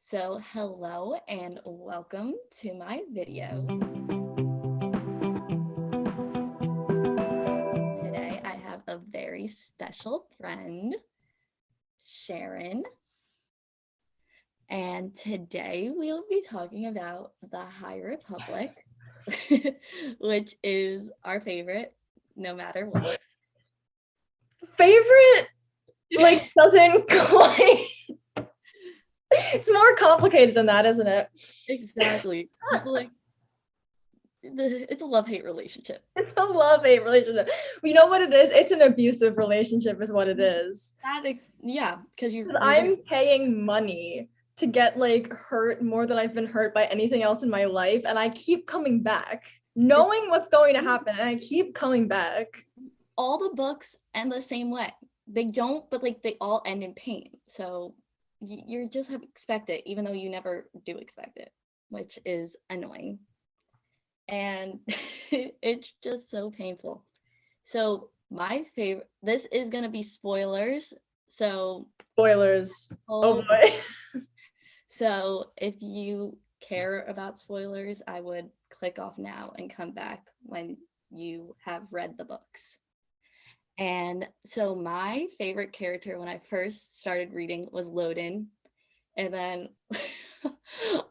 So hello and welcome to my video. Today I have a very special friend, Sharon. And today we'll be talking about the High Republic, which is our favorite, no matter what. Favorite, doesn't quite. It's more complicated than that, isn't it? Exactly. It's a love-hate relationship. It's a love-hate relationship. You know what it is? It's an abusive relationship is what it is. Yeah, because I'm paying money to get hurt more than I've been hurt by anything else in my life, and I keep coming back, knowing what's going to happen, and I keep coming back. All the books end the same way. They don't, but they all end in pain. So you just have to expect it, even though you never do expect it, which is annoying. And it's just so painful. So my favorite, this is gonna be spoilers. So spoilers. Oh boy. So if you care about spoilers, I would click off now and come back when you have read the books. And so my favorite character when I first started reading was Loden. And then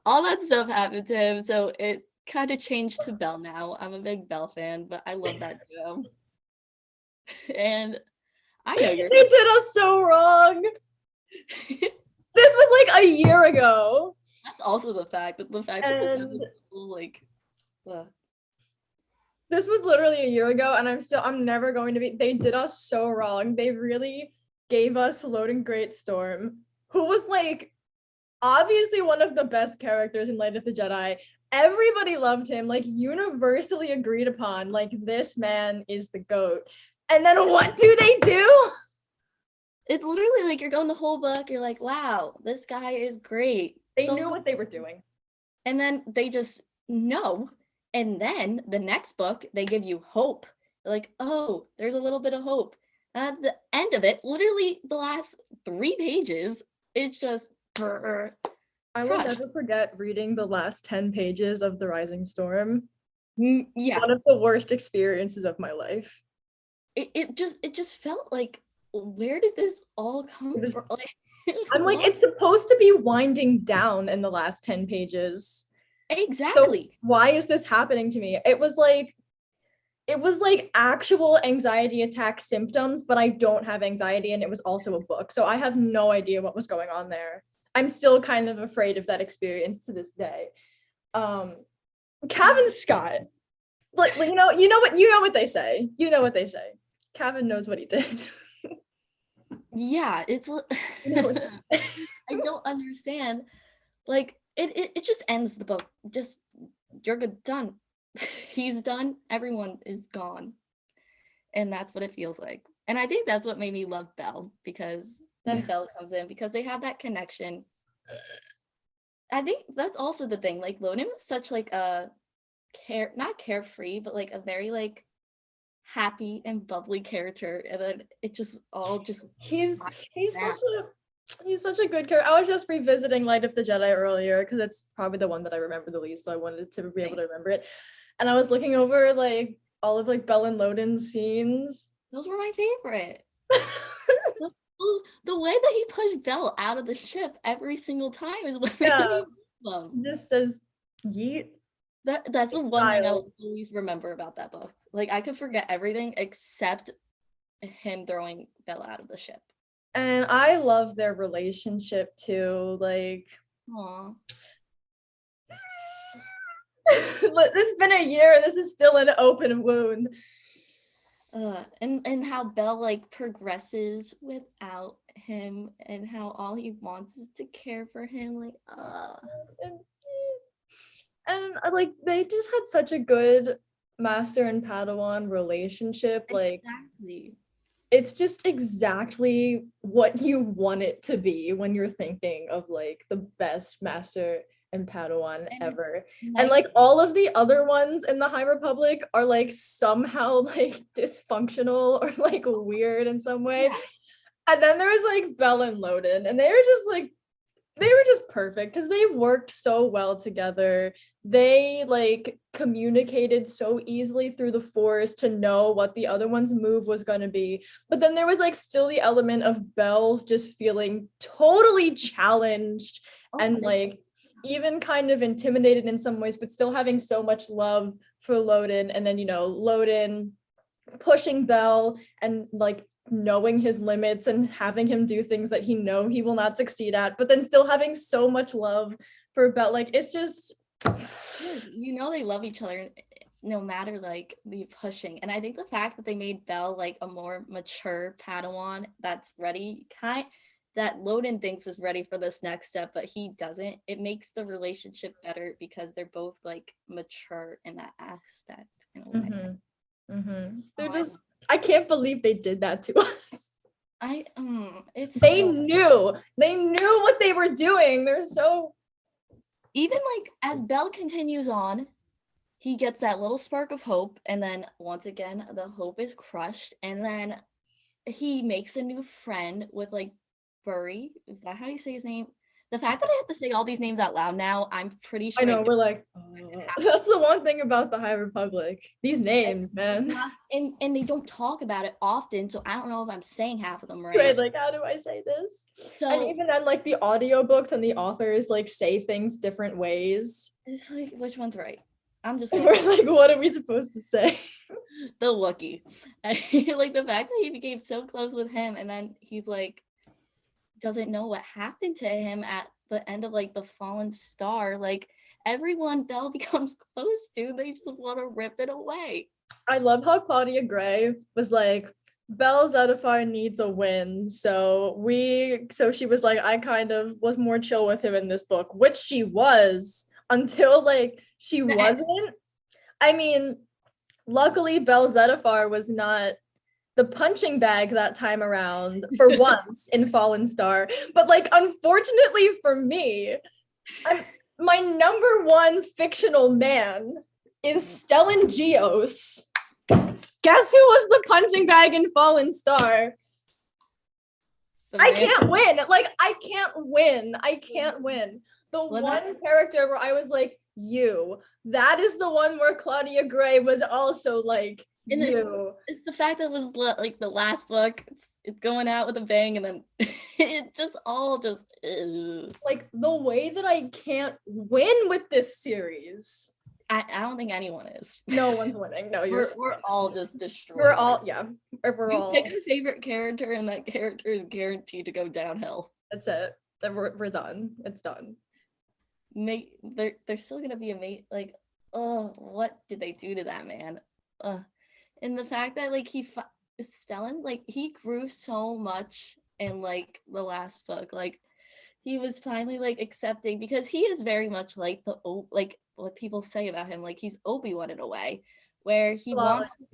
all that stuff happened to him. So it kind of changed to Belle now. I'm a big Belle fan, but I love that duo. And I know you're- They did us so wrong. This was a year ago. That's also the fact that this happened, This was literally a year ago, and I'm never going to be. They did us so wrong. They really gave us Loden Greatstorm, who was obviously one of the best characters in Light of the Jedi. Everybody loved him, universally agreed upon, this man is the GOAT. And then what do they do? It's literally you're going the whole book, you're like, wow, this guy is great. They knew what they were doing. And then they just know. And then the next book, they give you hope. They're like, oh, there's a little bit of hope. And at the end of it, literally the last 3 pages, it's just I will never forget reading the last 10 pages of The Rising Storm. Yeah. One of the worst experiences of my life. It just felt like, where did this all come from? I'm it's supposed to be winding down in the last 10 pages. Exactly. So why is this happening to me? It was actual anxiety attack symptoms, but I don't have anxiety, and it was also a book. So I have no idea what was going on there. I'm still kind of afraid of that experience to this day. Cavan Scott, you know what they say. You know what they say. Cavan knows what he did. Yeah, it's I don't understand. It just ends the book. Just, you're good, done. He's done. Everyone is gone. And that's what it feels like. And I think that's what made me love Belle, because then Belle comes in, because they have that connection. I think that's also the thing. Loden was such a not carefree, but a very happy and bubbly character, and then it just all just he's such a good character. I was just revisiting Light of the Jedi earlier because it's probably the one that I remember the least, so I wanted to be able to remember it. And I was looking over all of Belle and Loden's scenes. Those were my favorite. the way that he pushed Belle out of the ship every single time is what made me love. Just says yeet. That's the one thing I will always remember about that book. I could forget everything except him throwing Belle out of the ship. And I love their relationship too. Aww. It's been a year. This is still an open wound. And how Belle progresses without him, and how all he wants is to care for him. And they just had such a good master and Padawan relationship. Exactly. It's just exactly what you want it to be when you're thinking of the best master and Padawan ever. And all of the other ones in the High Republic are somehow dysfunctional or weird in some way. Yeah. And then there was Belle and Loden, and they were just they were just perfect because they worked so well together. They like communicated so easily through the force to know what the other one's move was going to be. But then there was like still the element of Belle just feeling totally challenged and like even kind of intimidated in some ways, but still having so much love for Loden. And then, Loden pushing Belle and like knowing his limits and having him do things that he will not succeed at, but then still having so much love for Belle. Like it's just they love each other no matter like the pushing. And I think the fact that they made Belle like a more mature Padawan that's ready, that Loden thinks is ready for this next step, but he doesn't, it makes the relationship better because they're both like mature in that aspect in a way. They're just I can't believe they did that to us. They knew what they were doing. They're so, even like as Belle continues on, he gets that little spark of hope, and then once again the hope is crushed, and then he makes a new friend with like Burry. Is that how you say his name? The fact that I have to say all these names out loud now, I'm pretty sure. I know, we're like, that's the one thing about the High Republic. These names, man. And they don't talk about it often, so I don't know if I'm saying half of them right. Right, like, how do I say this? So, and even then, like, the audiobooks and the authors, like, say things different ways. It's like, which one's right? I'm just we're like, what are we supposed to say? The Wookiee. Like, the fact that he became so close with him, and then he's like, doesn't know what happened to him at the end of like the Fallen Star. Like everyone Belle becomes close to, they just want to rip it away. I love how Claudia Gray was like, Belle Zettifar needs a win, so she was like, I kind of was more chill with him in this book, which she was until like she wasn't. I mean, luckily Belle Zettifar was not the punching bag that time around for once in Fallen Star. But like, unfortunately for me, my number one fictional man is Stellan Gios. Guess who was the punching bag in Fallen Star? I can't win. Like, I can't win. The one character where I was like, that is the one where Claudia Gray was also like, and it's the fact that it was like the last book, it's going out with a bang, and then it just all just like the way that I can't win with this series. I don't think anyone is. No one's winning. No, we're all just destroyed. We're all all pick a favorite character, and that character is guaranteed to go downhill. That's it. Then we're done. It's done. They're still gonna be amazing. Like, what did they do to that man? And the fact that like Stellan, like he grew so much in like the last book, like he was finally like accepting, because he is very much like like what people say about him, like he's Obi-Wan in a way, where he wants to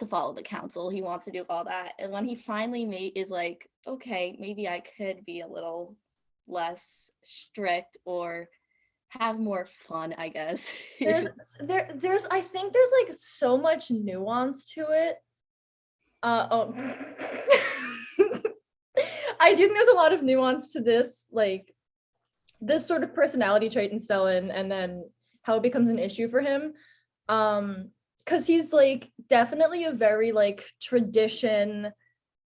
follow the council, he wants to do all that, and when he finally is like, okay, maybe I could be a little less strict or have more fun, I guess. there's I think there's like so much nuance to it. I do think there's a lot of nuance to this, like this sort of personality trait in Stellan, and then how it becomes an issue for him. Because he's like definitely a very like tradition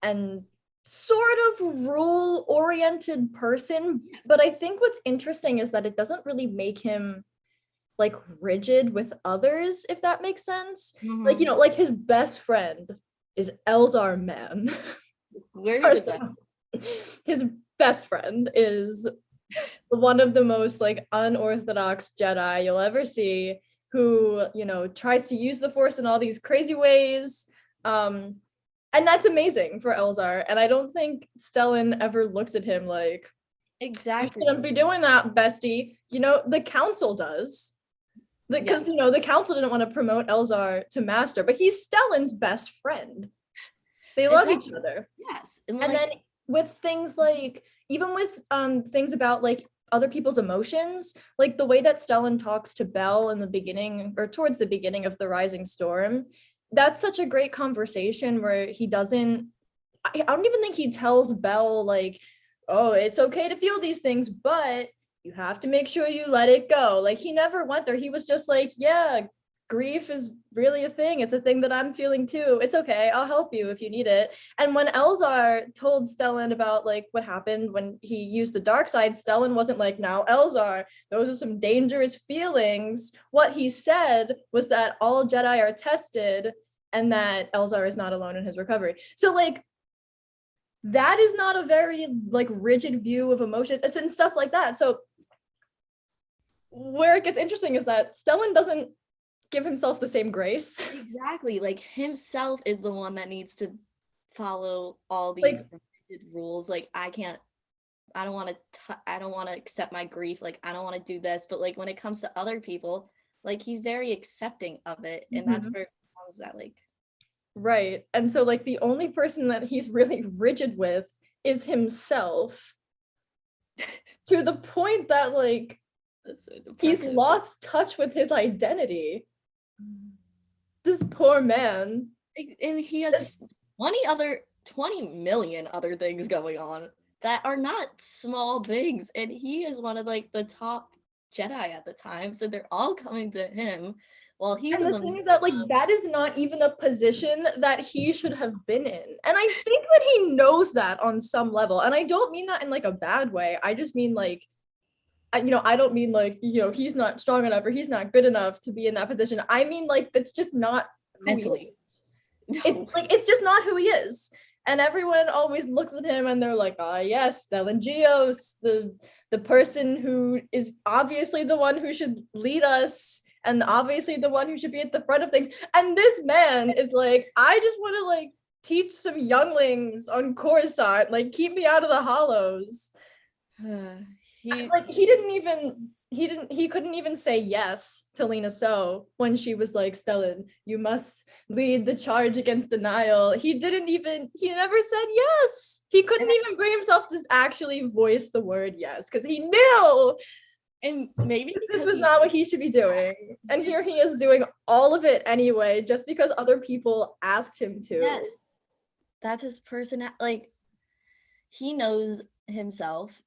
and sort of rule-oriented person, but I think what's interesting is that it doesn't really make him like rigid with others, if that makes sense. Like, like his best friend is Elzar Mann. Where is that? His best friend is one of the most like unorthodox Jedi you'll ever see, who tries to use the Force in all these crazy ways. And that's amazing for Elzar. And I don't think Stellan ever looks at him like, exactly, you shouldn't be doing that, bestie. The council does. Because, the council didn't want to promote Elzar to master, but he's Stellan's best friend. They love each other. Yes. And then with things like, even with things about like other people's emotions, like the way that Stellan talks to Belle in the beginning, or towards the beginning of The Rising Storm, that's such a great conversation where he doesn't, I don't even think he tells Belle like, oh, it's okay to feel these things, but you have to make sure you let it go. Like, he never went there. He was just like, yeah, grief is really a thing. It's a thing that I'm feeling too. It's okay. I'll help you if you need it. And when Elzar told Stellan about like what happened when he used the dark side, Stellan wasn't like, now Elzar, those are some dangerous feelings. What he said was that all Jedi are tested and that Elzar is not alone in his recovery. So like, that is not a very like rigid view of emotions and stuff like that. So where it gets interesting is that Stellan doesn't give himself the same grace. Exactly. Like himself is the one that needs to follow all these rigid rules. Like I don't want to accept my grief. Like I don't want to do this. But like when it comes to other people, like he's very accepting of it. And that's where it comes that like. Right. And so like the only person that he's really rigid with is himself. To the point that like that's so he's lost touch with his identity. This poor man. And he has 20 million other things going on that are not small things. And he is one of like the top Jedi at the time. So they're all coming to him while he's and the thing is that like that is not even a position that he should have been in. And I think that he knows that on some level. And I don't mean that in like a bad way. I just mean like, I don't mean like, he's not strong enough or he's not good enough to be in that position. I mean like that's just not mentally. No. It's just not who he is. And everyone always looks at him and they're like, yes, Stellan Gios, the person who is obviously the one who should lead us and obviously the one who should be at the front of things. And this man is like, I just want to like teach some younglings on Coruscant, like keep me out of the hollows. He couldn't even say yes to Lena So when she was like, Stellan, you must lead the charge against the Nihil. He never said yes. He couldn't even bring himself to actually voice the word yes because he knew. And maybe this was not what he should be doing. And here he is doing all of it anyway, just because other people asked him to. Yes. That's his personality. Like, he knows himself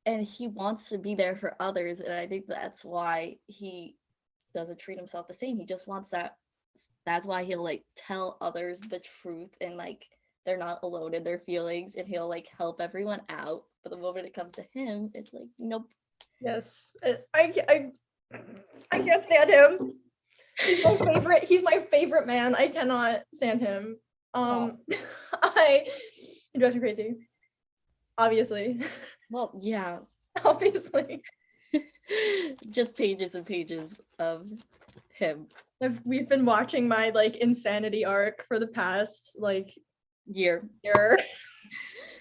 and he wants to be there for others. And I think that's why he doesn't treat himself the same. He just wants that. That's why he'll like tell others the truth and like they're not alone in their feelings and he'll like help everyone out. But the moment it comes to him, it's like, nope. Yes, I can't stand him. He's my favorite man. I cannot stand him. He drives me crazy. Obviously. Well, yeah. Obviously. Just pages and pages of him. We've been watching my like insanity arc for the past like year.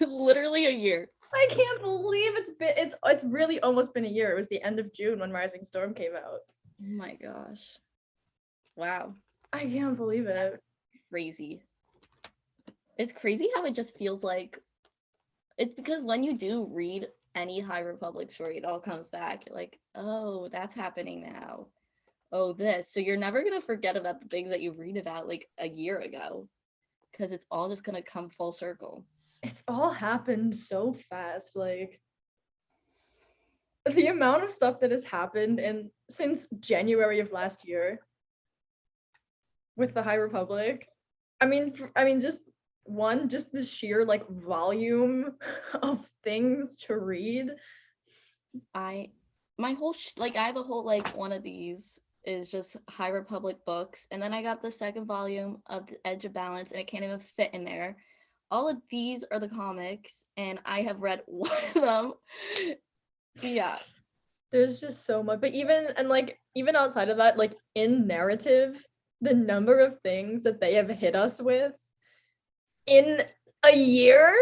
Literally a year. I can't believe it's really almost been a year. It was the end of June when Rising Storm came out. Oh my gosh. Wow. I can't believe it. That's crazy. It's crazy how it just feels like it's because when you do read any High Republic story, it all comes back. You're like, oh, that's happening now. Oh, this. So you're never gonna forget about the things that you read about like a year ago. Because it's all just gonna come full circle. It's all happened so fast. Like the amount of stuff that has happened since January of last year with the High Republic. I mean, just the sheer like volume of things to read. I have a whole like one of these is just High Republic books, and then I got the second volume of The Edge of Balance, and it can't even fit in there. All of these are the comics, and I have read one of them. Yeah. There's just so much. But even outside of that, like in narrative, the number of things that they have hit us with in a year?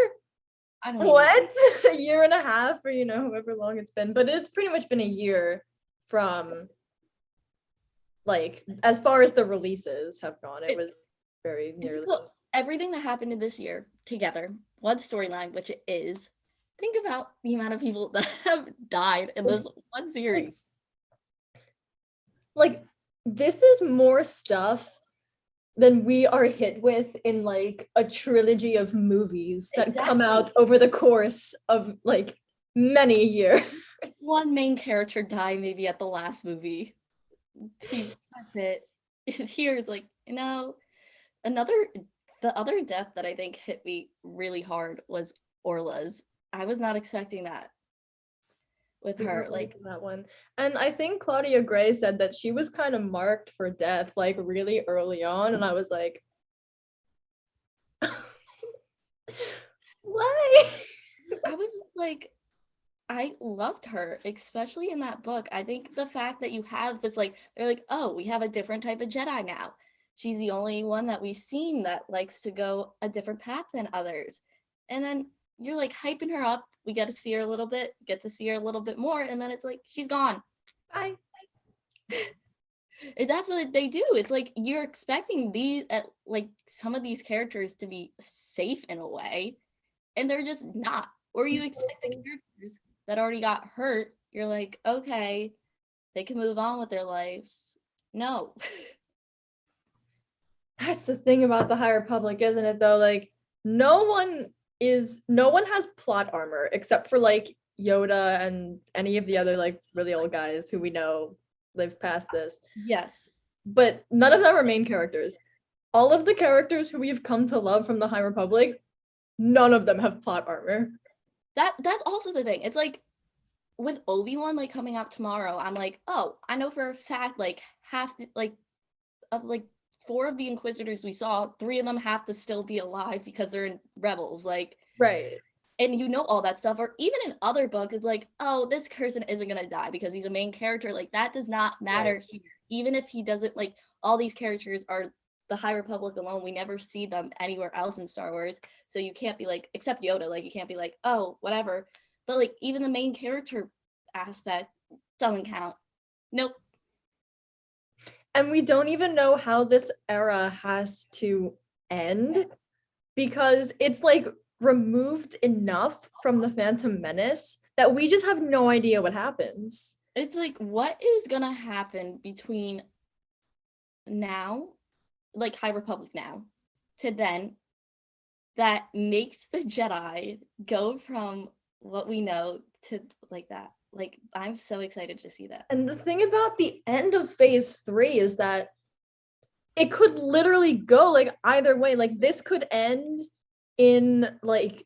I don't know. A year and a half or, however long it's been. But it's pretty much been a year from, like, as far as the releases have gone. It was very nearly... Everything that happened in this year together, one storyline, which it is, think about the amount of people that have died in this one series. Like, this is more stuff than we are hit with in like a trilogy of movies that come Exactly. out over the course of like many years. One main character die maybe at the last movie. That's it. Here it's like, the other death that I think hit me really hard was Orla's. I was not expecting that with We were her. waiting Like, for that one. And I think Claudia Gray said that she was kind of marked for death like really early on. And I was like, why? I was just like, I loved her, especially in that book. I think the fact that you have this, like, they're like, oh, we have a different type of Jedi now. She's the only one that we've seen that likes to go a different path than others. And then you're like hyping her up. We get to see her a little bit, get to see her a little bit more, and then it's like, she's gone. Bye. That's what they do. It's like you're expecting these, like some of these characters to be safe in a way, and they're just not. Or you expect the characters that already got hurt. You're like, okay, they can move on with their lives. No. That's the thing about the High Republic, isn't it though? Like no one has plot armor except for like Yoda and any of the other like really old guys who we know live past this. Yes. But none of them are main characters. All of the characters who we've come to love from the High Republic, none of them have plot armor. That's also the thing. It's like with Obi-Wan like coming out tomorrow, I'm like, oh, I know for a fact like half like of like 4 of the Inquisitors we saw, 3 of them have to still be alive because they're in Rebels. Like, Right. and you know all that stuff. Or even in other books, it's like, oh, this person isn't gonna die because he's a main character. Like that does not matter Right. here. Even if he doesn't, like, all these characters are the High Republic alone. We never see them anywhere else in Star Wars. So you can't be like, except Yoda, like you can't be like, oh, whatever. But like even the main character aspect doesn't count. Nope. And we don't even know how this era has to end because it's like removed enough from the Phantom Menace that we just have no idea what happens. It's like, what is gonna happen between now, like High Republic now, to then that makes the Jedi go from what we know to like that. Like, I'm so excited to see that. And the thing about the end of phase 3 is that it could literally go like either way. Like this could end in like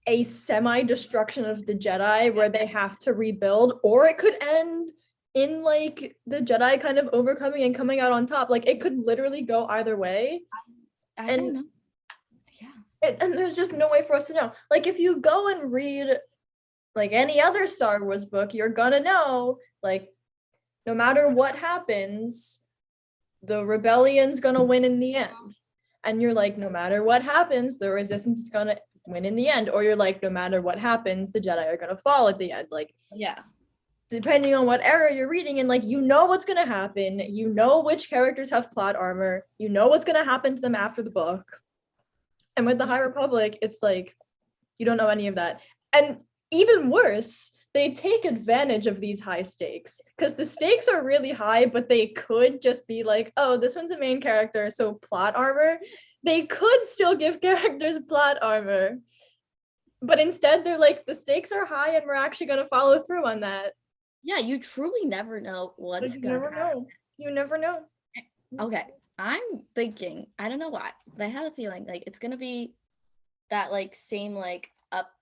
a semi-destruction of the Jedi where they have to rebuild, or it could end in like the Jedi kind of overcoming and coming out on top. Like it could literally go either way. I don't know. Yeah. And there's just no way for us to know. Like if you go and read like any other Star Wars book, you're gonna know like no matter what happens, the rebellion's gonna win in the end. And you're like, no matter what happens, the resistance is gonna win in the end. Or you're like, no matter what happens, the Jedi are gonna fall at the end. Like, Yeah. depending on what era you're reading, and like you know what's gonna happen, you know which characters have plot armor, you know what's gonna happen to them after the book. And with the High Republic, it's like you don't know any of that. And even worse, they take advantage of these high stakes because the stakes are really high, but they could just be like, oh, this one's a main character, so plot armor. They could still give characters plot armor, but instead they're like, the stakes are high and we're actually going to follow through on that. Yeah, you truly never know what's You gonna never happen. know. You never know. Okay, I'm thinking, I don't know why, but I have a feeling like it's gonna be that like same like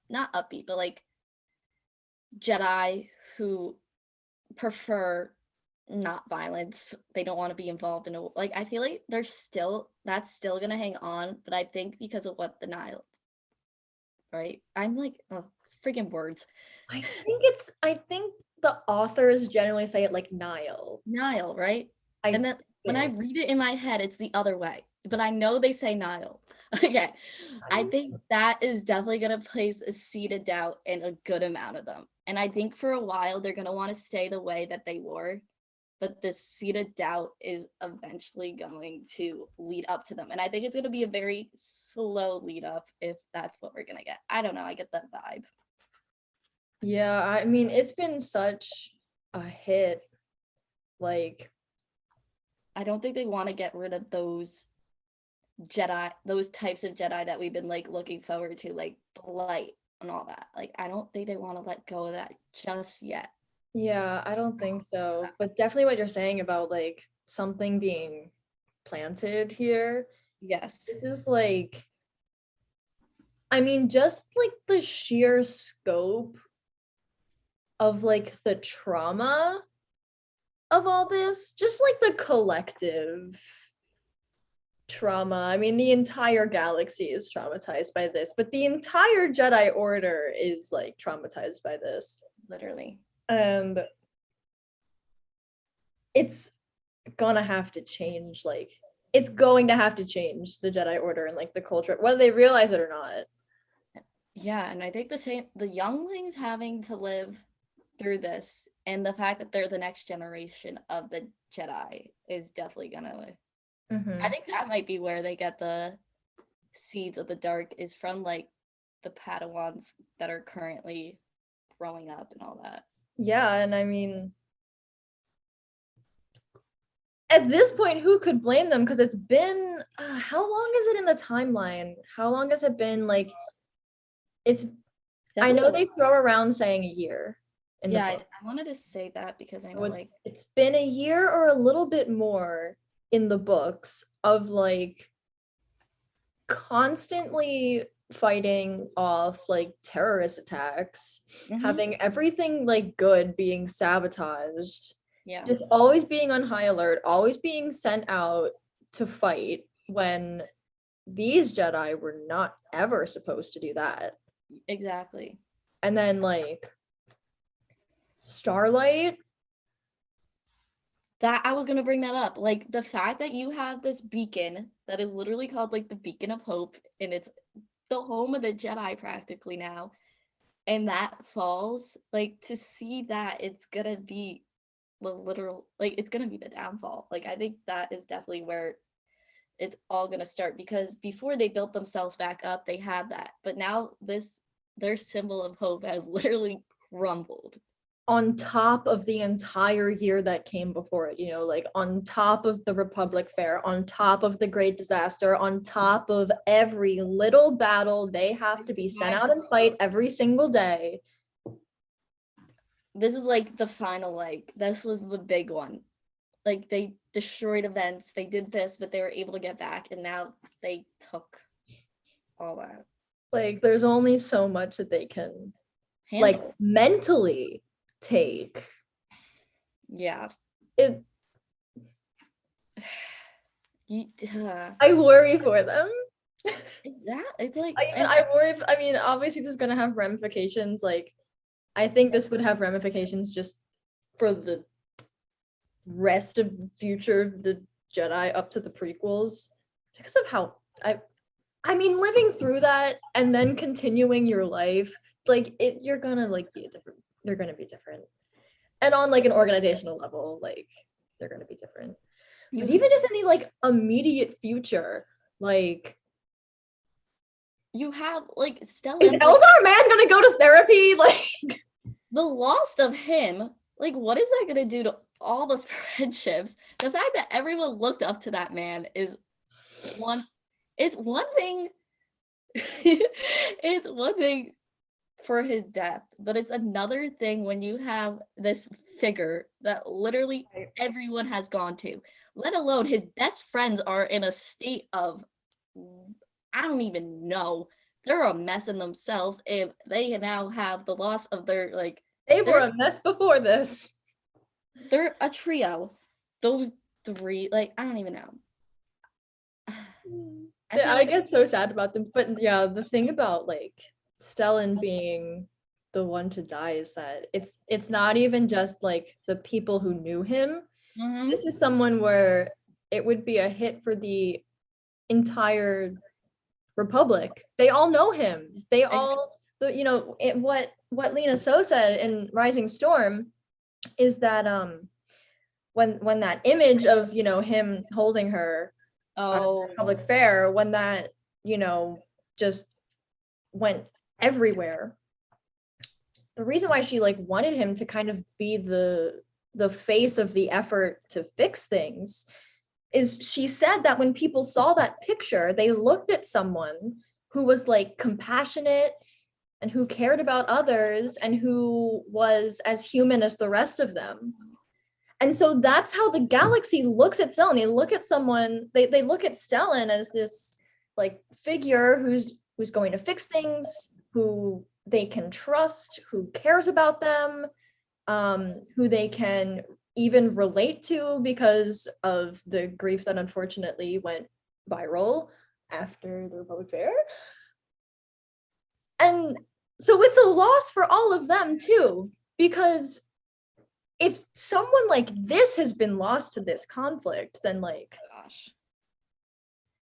not upbeat, but like Jedi who prefer not violence. They don't want to be involved in a like. I feel like that's still gonna hang on, but I think because of what the Nile, right? I'm like, oh, it's freaking words. I think the authors generally say it like Nile. Nile, right? And then when I read it in my head, it's the other way, but I know they say Nile. Okay, I think that is definitely gonna place a seed of doubt in a good amount of them, and I think for a while they're gonna want to stay the way that they were. But this seed of doubt is eventually going to lead up to them. And I think it's going to be a very slow lead up if that's what we're going to get. I don't know. I get that vibe. Yeah, I mean, it's been such a hit. Like, I don't think they want to get rid of those Jedi, those types of Jedi that we've been like looking forward to, like the light and all that. Like I don't think they want to let go of that just yet. Yeah, I don't think so. But definitely what you're saying about like something being planted here. Yes. This is like, I mean, just like the sheer scope of like the trauma of all this, just like the collective trauma. I mean, the entire galaxy is traumatized by this, but the entire Jedi Order is like traumatized by this. Literally. And it's gonna have to change, like it's going to have to change the Jedi Order and like the culture, whether they realize it or not. Yeah, and I think the younglings having to live through this and the fact that they're the next generation of the Jedi is definitely gonna I think that might be where they get the seeds of the dark, is from like the Padawans that are currently growing up and all that. Yeah, and I mean, at this point, who could blame them? Because it's been how long is it in the timeline? How long has it been? Like, it's. I know they throw around saying a year. Yeah, I wanted to say that because I know it's been a year or a little bit more in the books of like constantly fighting off like terrorist attacks, having everything like good being sabotaged, just always being on high alert, always being sent out to fight when these Jedi were not ever supposed to do that. Exactly. And then like Starlight. That I was gonna bring that up. Like the fact that you have this beacon that is literally called like the Beacon of Hope, and it's the home of the Jedi practically now, and that falls, like to see that it's gonna be the literal, like it's gonna be the downfall. Like I think that is definitely where it's all gonna start, because before they built themselves back up, they had that, but now their symbol of hope has literally crumbled. On top of the entire year that came before it, like on top of the Republic Fair, on top of the Great Disaster, on top of every little battle they have to be sent out and fight every single day. This is like the final, like this was the big one. Like they destroyed events, they did this, but they were able to get back, and now they took all that. Like there's only so much that they can handle. Like mentally take. Yeah. I worry for them. Exactly. It's like I worry. I mean, obviously, this is gonna have ramifications. Like, I think this would have ramifications just for the rest of the future of the Jedi up to the prequels, because of how I mean, living through that and then continuing your life, like you're gonna like be different. They're gonna be different, and on like an organizational level, like they're gonna be different. But even just in the like immediate future, like you have like Stella. Is Elzar Mann gonna go to therapy? Like the loss of him, like what is that gonna do to all the friendships? The fact that everyone looked up to that man is one. It's one thing. It's one thing for his death, but it's another thing when you have this figure that literally everyone has gone to, let alone his best friends are in a state of, I don't even know, they're a mess in themselves if they now have the loss of their, like, they were a mess before this. They're a trio. Those three, like, I don't even know. I get so sad about them, but yeah, the thing about like Stellan being the one to die is that it's not even just like the people who knew him. This is someone where it would be a hit for the entire Republic. They all know him. They all, what Lena So said in Rising Storm is that when that image of him holding her public fair, when that just went everywhere, the reason why she like wanted him to kind of be the face of the effort to fix things is she said that when people saw that picture, they looked at someone who was like compassionate and who cared about others and who was as human as the rest of them. And so that's how the galaxy looks at Stellan. They look at someone, they look at Stellan as this like figure who's going to fix things, who they can trust, who cares about them, who they can even relate to because of the grief that unfortunately went viral after the Republic Fair. And so it's a loss for all of them too, because if someone like this has been lost to this conflict, then like, Gosh,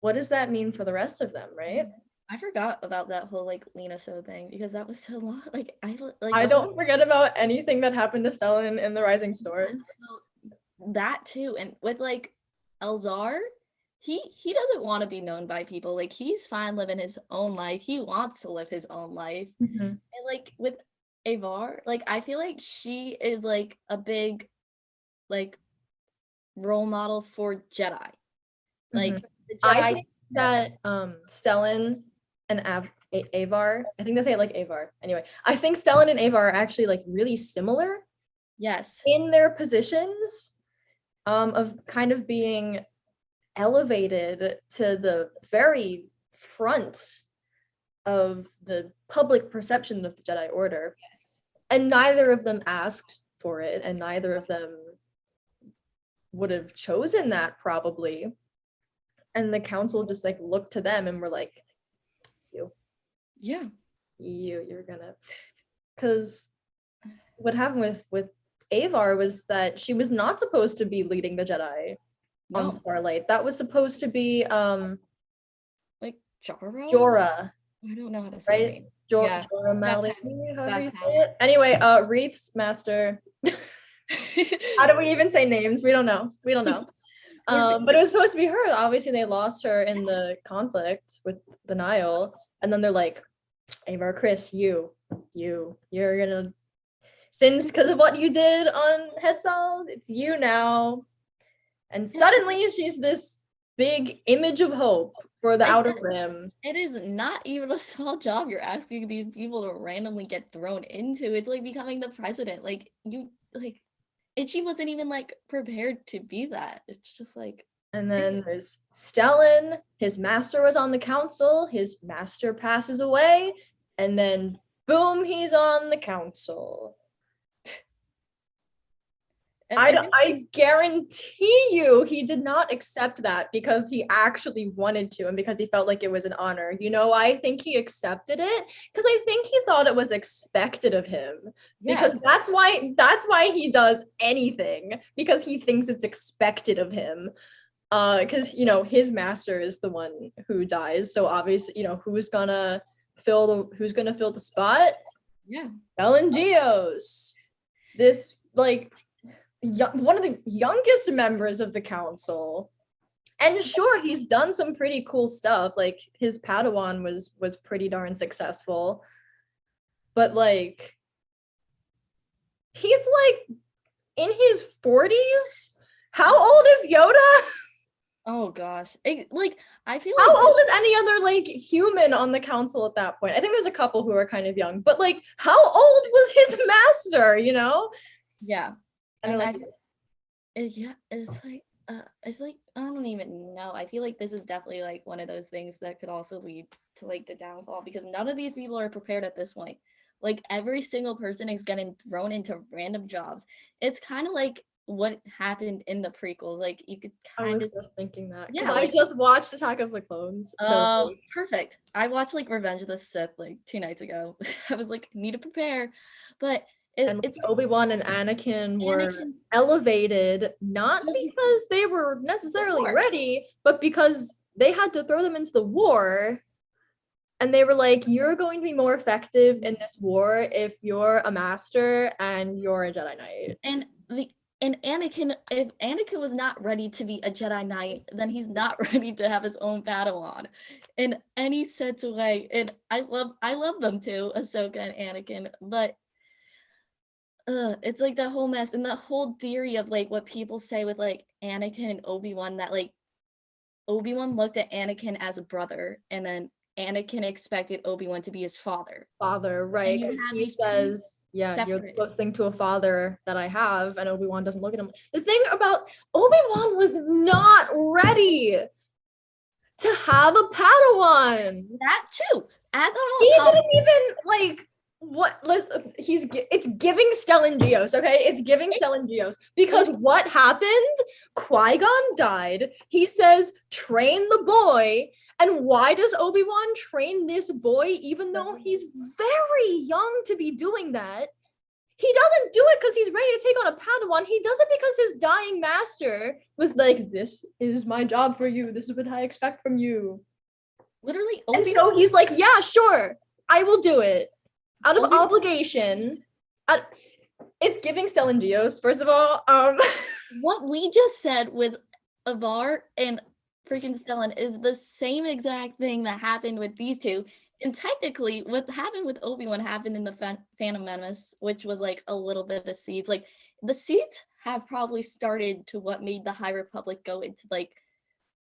what does that mean for the rest of them, right? I forgot about that whole like Lena So thing because that was so long. Like I don't forget about anything that happened to Stellan in the Rising Storm. So that too, and with like Elzar, he doesn't want to be known by people. Like he's fine living his own life. He wants to live his own life. Mm-hmm. And like with Avar, like I feel like she is like a big like role model for Jedi. Like the Jedi. I think that Stellan and Avar, I think they say it like Avar. Anyway, I think Stellan and Avar are actually like really similar. Yes. In their positions of kind of being elevated to the very front of the public perception of the Jedi Order. Yes. And neither of them asked for it, and neither of them would have chosen that probably. And the council just like looked to them and were like, you're gonna, because what happened with Avar was that she was not supposed to be leading the Jedi on Starlight. That was supposed to be like Jorah. I don't know how to say it. Right? Jorah Malay. Anyway, Wreath's master. How do we even say names? We don't know. But it was supposed to be her. Obviously, they lost her in the conflict with the Nile, and then they're like, Avar Chris, you're gonna, since because of what you did on Hetzal, it's you now. And suddenly she's this big image of hope for the Outer Rim. It is not even a small job you're asking these people to randomly get thrown into. It's like becoming the president. Like you like, and she wasn't even like prepared to be that. It's just like. And then there's Stellan. His master was on the council. His master passes away, and then boom, he's on the council. I guarantee you he did not accept that because he actually wanted to and because he felt like it was an honor. You know, I think he accepted it because I think he thought it was expected of him. Because that's why he does anything, because he thinks it's expected of him. Because you know his master is the one who dies, so obviously you know who's gonna fill the spot. Ellen Geos, this like one of the youngest members of the council, and sure, he's done some pretty cool stuff. Like his Padawan was pretty darn successful, but like he's like in his 40s. How old is Yoda? Oh gosh, like I feel how old is any other like human on the council at that point? I think there's a couple who are kind of young, but like how old was his master, you know? And like, it's like I don't even know. I feel like this is definitely like one of those things that could also lead to like the downfall, because none of these people are prepared at this point. Like every single person is getting thrown into random jobs. It's kind of like what happened in the prequels. Like you could kind of. I was just thinking that because I just watched Attack of the Clones. So perfect. I watched like Revenge of the Sith like 2 nights ago. I was like, need to prepare, but. It's Obi-Wan and Anakin were elevated not because they were necessarily ready, but because they had to throw them into the war. And they were like, you're going to be more effective in this war if you're a master and you're a Jedi Knight. And Anakin, if Anakin was not ready to be a Jedi Knight, then he's not ready to have his own Padawan in any sense of way. And I love them too, Ahsoka and Anakin, but it's like that whole mess and the whole theory of like what people say with like Anakin and Obi-Wan that like Obi-Wan looked at Anakin as a brother, and then Anakin expected Obi-Wan to be his father. Father, right? Because he says, "Yeah, you're the closest thing to a father that I have," and Obi-Wan doesn't look at him. The thing about Obi-Wan was not ready to have a Padawan. That too. I don't know. He didn't even like what. It's giving Stellan Gios, okay? It's giving Stellan Gios because what happened? Qui-Gon died. He says, "Train the boy." And why does Obi-Wan train this boy, even though he's very young to be doing that? He doesn't do it because he's ready to take on a Padawan. He does it because his dying master was like, "This is my job for you. This is what I expect from you." Literally, and so he's like, "Yeah, sure, I will do it out of obligation." It's giving Stellan Gios, first of all. What we just said with Avar and freaking Stellan is the same exact thing that happened with these two. And technically, what happened with Obi-Wan happened in the Phantom Menace, which was like a little bit of seeds. Like the seeds have probably started to what made the High Republic go into like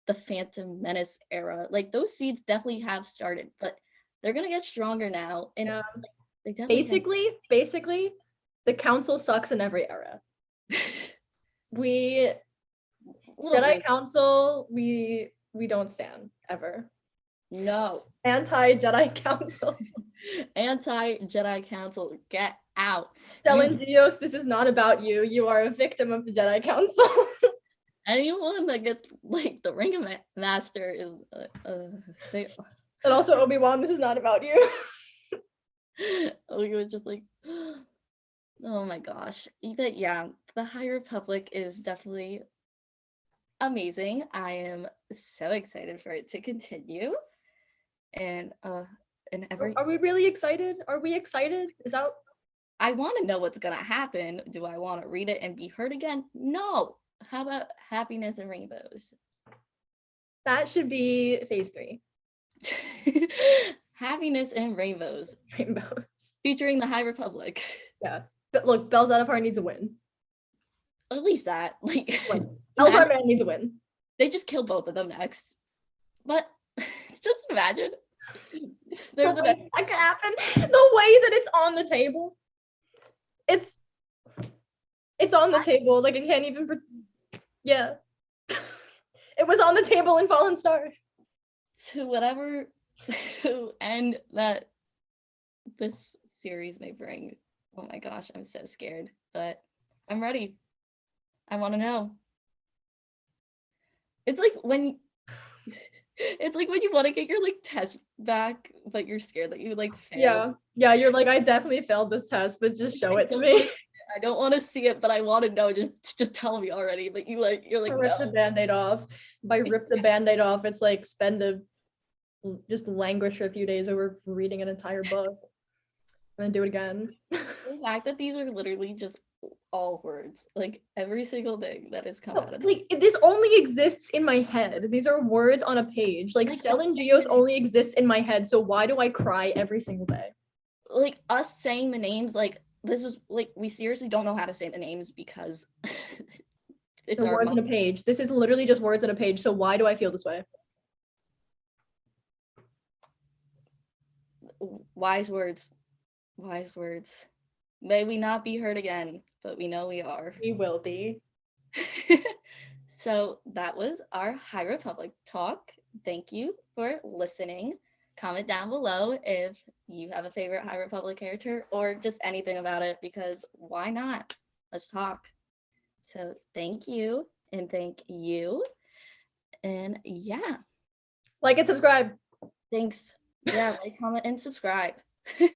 the Phantom Menace era. Like those seeds definitely have started, but they're gonna get stronger now. And yeah. They definitely basically, the Council sucks in every era. Jedi Council, we don't stand ever. No. Anti-Jedi Council. Anti-Jedi Council, get out. Stellan Gios, this is not about you. You are a victim of the Jedi Council. Anyone that gets like the Ring of Master is and also Obi-Wan, this is not about you. Obi-Wan just like, oh my gosh. But yeah, the High Republic is definitely amazing. I am so excited for it to continue. And are we really excited? Are we excited? Is that I want to know what's gonna happen. Do I want to read it and be hurt again? No. How about Happiness and Rainbows? That should be phase 3. Happiness and Rainbows. Rainbows. Featuring the High Republic. Yeah. But look, Bell Zettifar needs a win. At least that. Like Elzar Man needs a win. They just kill both of them next. But just imagine. That could happen. The way that it's on the table. It's on the table. Like I can't even yeah. It was on the table in Fallen Star. To whatever end that this series may bring. Oh my gosh, I'm so scared. But I'm ready. I want to know. It's like when you want to get your like test back, but you're scared that you like failed. Yeah, you're like, I definitely failed this test, but just show it to me. I don't want to see it, but I want to know. Just tell me already. But you're like rip the band-aid off. By rip the band-aid off, it's like just languish for a few days over reading an entire book and then do it again. The fact that these are literally just all words, like every single thing that has come out of like this only exists in my head. These are words on a page. Like Stellan Gios only exists in my head, so why do I cry every single day? Like us saying the names, like this is like we seriously don't know how to say the names because it's words on a page. This is literally just words on a page, so why do I feel this way? Wise words. May we not be hurt again, but we know we are. We will be. So that was our High Republic talk. Thank you for listening. Comment down below if you have a favorite High Republic character or just anything about it, because why not? Let's talk. So thank you and thank you. And yeah. Like and subscribe. Thanks. Yeah, like, comment, and subscribe.